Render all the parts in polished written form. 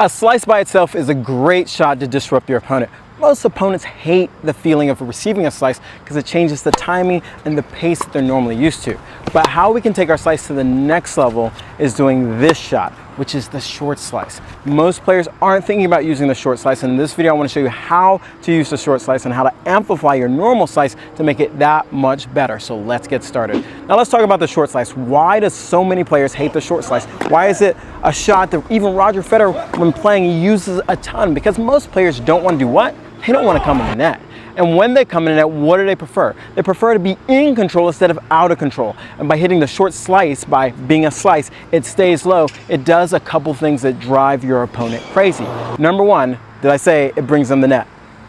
A slice by itself is a great shot to disrupt your opponent. Most opponents hate the feeling of receiving a slice because it changes the timing and the pace that they're normally used to. But how we can take our slice to the next level is doing this shot, which is the short slice. Most players aren't thinking about using the short slice, and in this video I want to show you how to use the short slice and how to amplify your normal slice to make it that much better. So let's get started. Now let's talk about the short slice. Why does so many players hate the short slice? Why is it a shot that even Roger Federer, when playing, uses a ton? Because most players don't want to do what? They don't want to come in the net. And when they come in the net, what do they prefer? They prefer to be in control instead of out of control. And by hitting the short slice, by being a slice, it stays low. It does a couple things that drive your opponent crazy. Number one, did I say it brings them the net?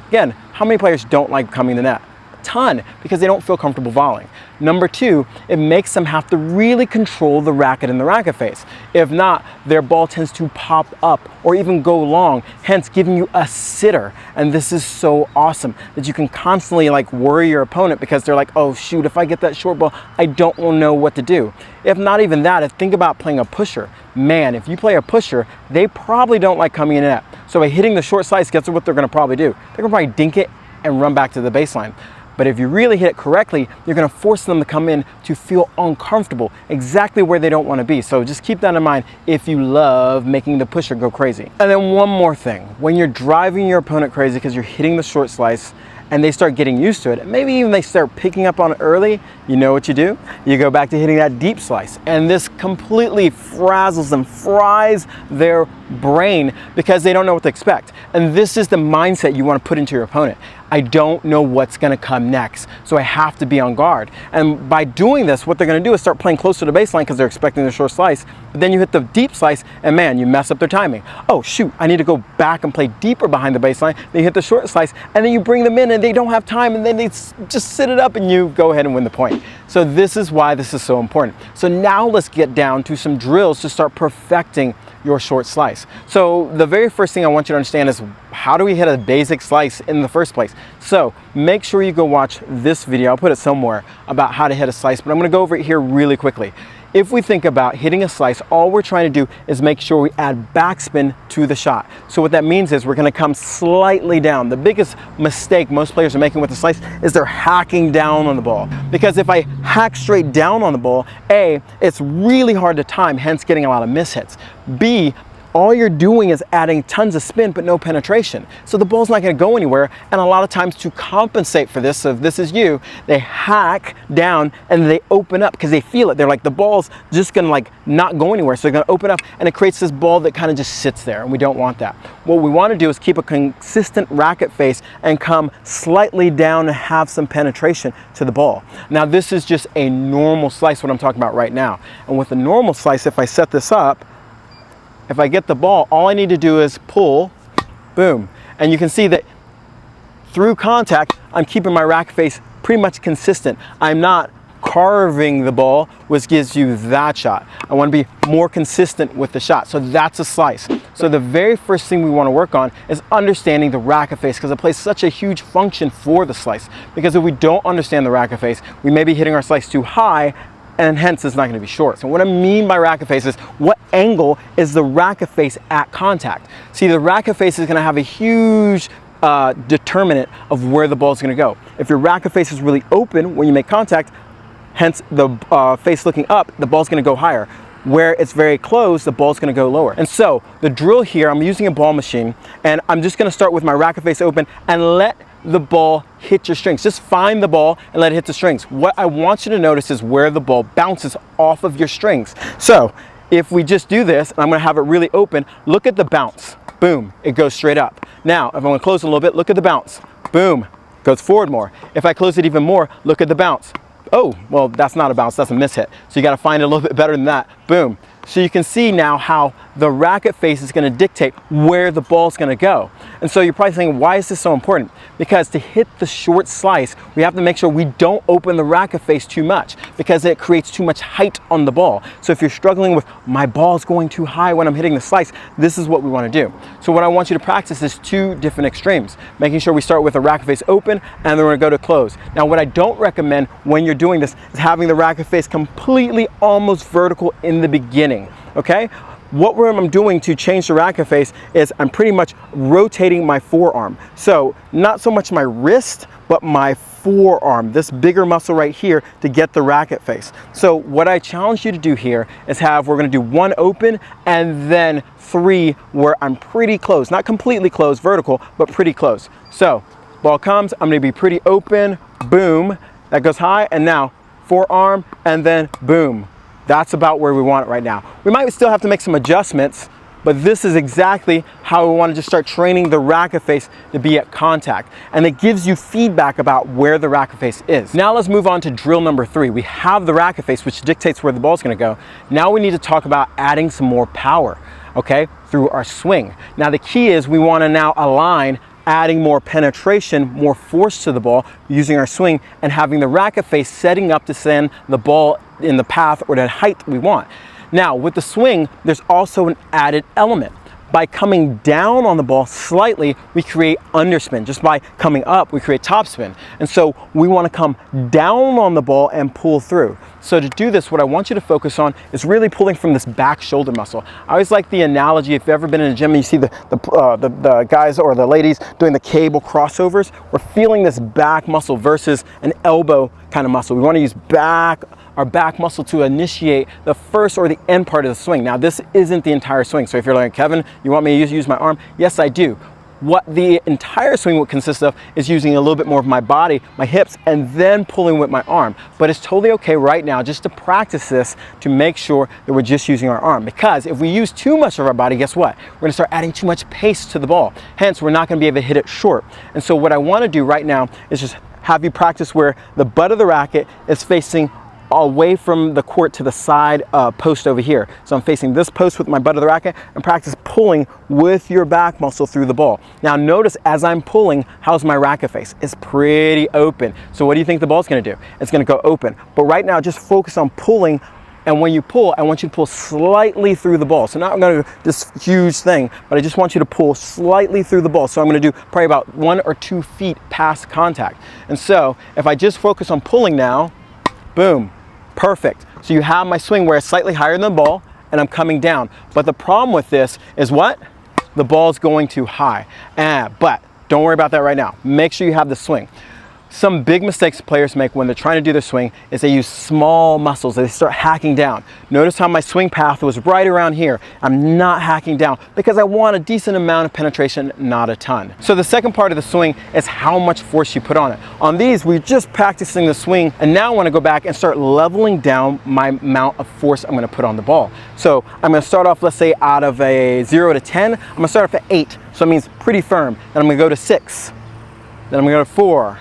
Again, how many players don't like coming in the net? A ton, because they don't feel comfortable volleying. Number two, it makes them have to really control the racket and the racket face. If not, their ball tends to pop up or even go long, hence giving you a sitter. And this is so awesome that you can constantly worry your opponent because they're like, oh shoot, if I get that short ball, I don't know what to do. If not even that, think about playing a pusher. Man, if you play a pusher, they probably don't like coming in net. So by hitting the short slice, guess what they're gonna probably do? They're gonna probably dink it and run back to the baseline. But if you really hit it correctly, you're going to force them to come in to feel uncomfortable, exactly where they don't want to be. So just keep that in mind if you love making the pusher go crazy. And then one more thing, when you're driving your opponent crazy because you're hitting the short slice and they start getting used to it, and maybe even they start picking up on it early, you know what you do? You go back to hitting that deep slice. And this completely frazzles them, fries their brain because they don't know what to expect. And this is the mindset you want to put into your opponent. I don't know what's going to come next, so I have to be on guard. And by doing this, what they're going to do is start playing closer to the baseline because they're expecting the short slice. But then you hit the deep slice, and man, you mess up their timing. Oh shoot, I need to go back and play deeper behind the baseline. Then you hit the short slice, and then you bring them in, and they don't have time, and then they just sit it up, and you go ahead and win the point. So this is why this is so important. So now let's get down to some drills to start perfecting your short slice. So the very first thing I want you to understand is, how do we hit a basic slice in the first place? So make sure you go watch this video. I'll put it somewhere about how to hit a slice, but I'm going to go over it here really quickly. If we think about hitting a slice, all we're trying to do is make sure we add backspin to the shot. So what that means is we're going to come slightly down. The biggest mistake most players are making with the slice is they're hacking down on the ball. Because if I hack straight down on the ball, A, it's really hard to time, hence getting a lot of mishits. B, all you're doing is adding tons of spin but no penetration. So the ball's not going to go anywhere, and a lot of times to compensate for this, so if this is you, they hack down and they open up because they feel it. They're like, the ball's just going to not go anywhere, so they're going to open up, and it creates this ball that kind of just sits there, and we don't want that. What we want to do is keep a consistent racket face and come slightly down and have some penetration to the ball. Now this is just a normal slice, what I'm talking about right now. And with a normal slice, if I set this up, if I get the ball, all I need to do is pull, boom. And you can see that through contact, I'm keeping my racket face pretty much consistent. I'm not carving the ball, which gives you that shot. I want to be more consistent with the shot. So that's a slice. So the very first thing we want to work on is understanding the racket face, because it plays such a huge function for the slice. Because if we don't understand the racket face, we may be hitting our slice too high, and hence it's not going to be short. So what I mean by racket face is, what angle is the racket face at contact? See, the racket face is going to have a huge determinant of where the ball is going to go. If your racket face is really open when you make contact, hence the face looking up, the ball's going to go higher. Where it's very closed, the ball's going to go lower. And so the drill here, I'm using a ball machine, and I'm just going to start with my racket face open and let the ball hit your strings. Just find the ball and let it hit the strings. What I want you to notice is where the ball bounces off of your strings. So if we just do this, and I'm going to have it really open, look at the bounce. Boom, it goes straight up. Now, if I'm going to close it a little bit, look at the bounce. Boom, goes forward more. If I close it even more, look at the bounce. Oh, well, that's not a bounce, that's a mishit. So you got to find it a little bit better than that. Boom. So you can see now how the racket face is going to dictate where the ball's going to go. And so you're probably thinking, why is this so important? Because to hit the short slice, we have to make sure we don't open the racket face too much, because it creates too much height on the ball. So if you're struggling with, my ball's going too high when I'm hitting the slice, this is what we want to do. So what I want you to practice is two different extremes, making sure we start with the racket face open, and then we're going to go to close. Now what I don't recommend when you're doing this is having the racket face completely almost vertical in the beginning. Okay? what I'm doing to change the racket face is I'm pretty much rotating my forearm. So not so much my wrist, but my forearm, this bigger muscle right here, to get the racket face. So what I challenge you to do here is we're gonna do 1 open and then 3 where I'm pretty close, not completely close vertical, but pretty close. So ball comes, I'm gonna be pretty open, boom, that goes high, and now forearm, and then boom. That's about where we want it right now. We might still have to make some adjustments, but this is exactly how we want to just start training the racket face to be at contact. And it gives you feedback about where the racket face is. Now let's move on to drill number 3. We have the racket face, which dictates where the ball's gonna go. Now we need to talk about adding some more power, okay, through our swing. Now the key is we wanna now align adding more penetration, more force to the ball using our swing, and having the racket face setting up to send the ball in the path or the height we want. Now with the swing, there's also an added element. By coming down on the ball slightly, we create underspin. Just by coming up, we create topspin. And so we want to come down on the ball and pull through. So to do this, what I want you to focus on is really pulling from this back shoulder muscle. I always like the analogy, if you've ever been in a gym and you see the guys or the ladies doing the cable crossovers, we're feeling this back muscle versus an elbow kind of muscle. We want to use our back muscle to initiate the first or the end part of the swing. Now this isn't the entire swing, so if you're like, Kevin, you want me to use my arm? Yes, I do. What the entire swing would consist of is using a little bit more of my body, my hips, and then pulling with my arm. But it's totally okay right now just to practice this to make sure that we're just using our arm. Because if we use too much of our body, guess what? We're gonna start adding too much pace to the ball. Hence, we're not gonna be able to hit it short. And so what I wanna do right now is just have you practice where the butt of the racket is facing away from the court to the side post over here. So I'm facing this post with my butt of the racket and practice pulling with your back muscle through the ball. Now notice as I'm pulling, how's my racket face? It's pretty open. So what do you think the ball's gonna do? It's gonna go open. But right now, just focus on pulling, and when you pull, I want you to pull slightly through the ball. So not gonna do this huge thing, but I just want you to pull slightly through the ball. So I'm gonna do probably about 1 or 2 feet past contact. And so if I just focus on pulling now, boom. Perfect. So you have my swing where it's slightly higher than the ball and I'm coming down. But the problem with this is what? The ball's going too high. But don't worry about that right now. Make sure you have the swing. Some big mistakes players make when they're trying to do their swing is they use small muscles. They start hacking down. Notice how my swing path was right around here. I'm not hacking down because I want a decent amount of penetration, not a ton. So the second part of the swing is how much force you put on it. On these, we're just practicing the swing, and now I want to go back and start leveling down my amount of force I'm going to put on the ball. So I'm going to start off, let's say, out of a 0 to 10, I'm going to start off at 8. So it means pretty firm. Then I'm going to go to 6. Then I'm going to go to 4.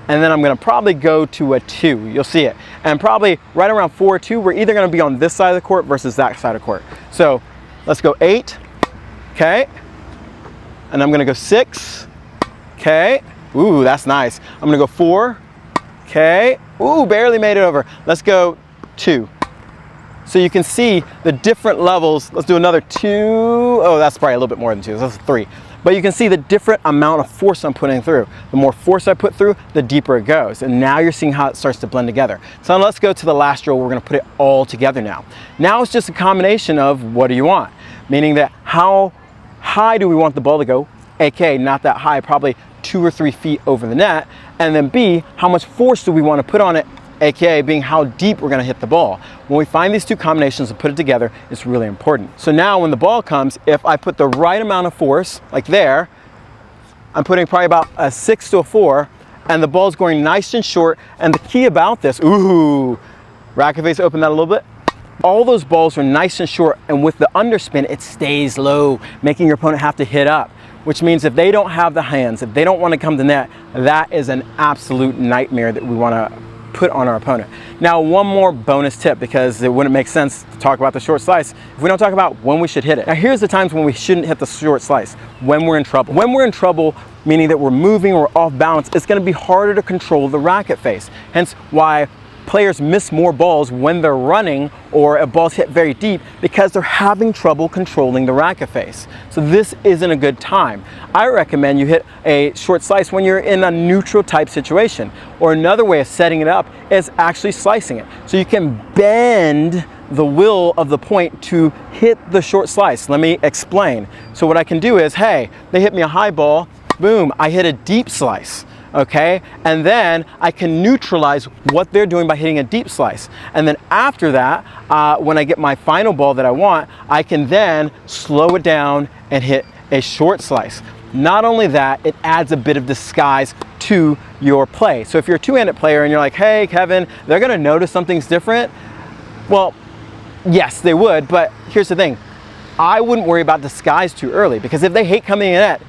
And then I'm gonna probably go to a 2, you'll see it. And probably right around 4 or 2, we're either gonna be on this side of the court versus that side of the court. So let's go 8, okay? And I'm gonna go 6, okay? Ooh, that's nice. I'm gonna go 4, okay? Ooh, barely made it over. Let's go 2. So you can see the different levels. Let's do another 2. Oh, that's probably a little bit more than 2, so that's 3. But you can see the different amount of force I'm putting through. The more force I put through, the deeper it goes. And now you're seeing how it starts to blend together. So let's go to the last drill. We're gonna put it all together now. Now it's just a combination of what do you want? Meaning that how high do we want the ball to go? AK, not that high, probably 2 or 3 feet over the net. And then B, how much force do we want to put on it? AKA being how deep we're gonna hit the ball. When we find these two combinations and put it together, it's really important. So now when the ball comes, if I put the right amount of force, like there, I'm putting probably about a 6 to a 4, and the ball's going nice and short. And the key about this, ooh, racket face, open that a little bit. All those balls are nice and short, and with the underspin, it stays low, making your opponent have to hit up. Which means if they don't have the hands, if they don't want to come to net, that is an absolute nightmare that we want to put on our opponent. Now, one more bonus tip, because it wouldn't make sense to talk about the short slice if we don't talk about when we should hit it. Now, here's the times when we shouldn't hit the short slice: when we're in trouble. When we're in trouble, meaning that we're moving or off balance, it's going to be harder to control the racket face. Hence why players miss more balls when they're running or a ball's hit very deep, because they're having trouble controlling the racket face. So this isn't a good time. I recommend you hit a short slice when you're in a neutral type situation. Or another way of setting it up is actually slicing it. So you can bend the will of the point to hit the short slice. Let me explain. So what I can do is, hey, they hit me a high ball, boom, I hit a deep slice. Okay, and then I can neutralize what they're doing by hitting a deep slice. And then after that, when I get my final ball that I want, I can then slow it down and hit a short slice. Not only that, it adds a bit of disguise to your play. So if you're a two-handed player and you're like, hey, Kevin, they're gonna notice something's different. Well, yes, they would, but here's the thing. I wouldn't worry about disguise too early, because if they hate coming in at,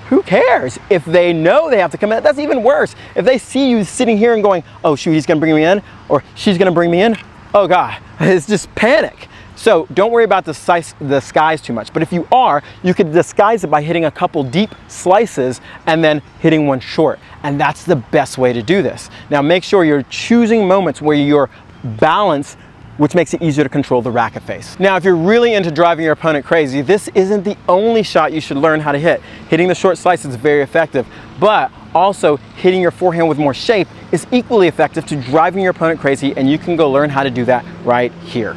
who cares? If they know they have to come in, that's even worse. If they see you sitting here and going, oh shoot, he's gonna bring me in, or she's gonna bring me in, oh God, it's just panic. So don't worry about the disguise too much. But if you are, you could disguise it by hitting a couple deep slices and then hitting one short. And that's the best way to do this. Now make sure you're choosing moments where you're balanced, which makes it easier to control the racket face. Now, if you're really into driving your opponent crazy, this isn't the only shot you should learn how to hit. Hitting the short slice is very effective, but also hitting your forehand with more shape is equally effective to driving your opponent crazy, and you can go learn how to do that right here.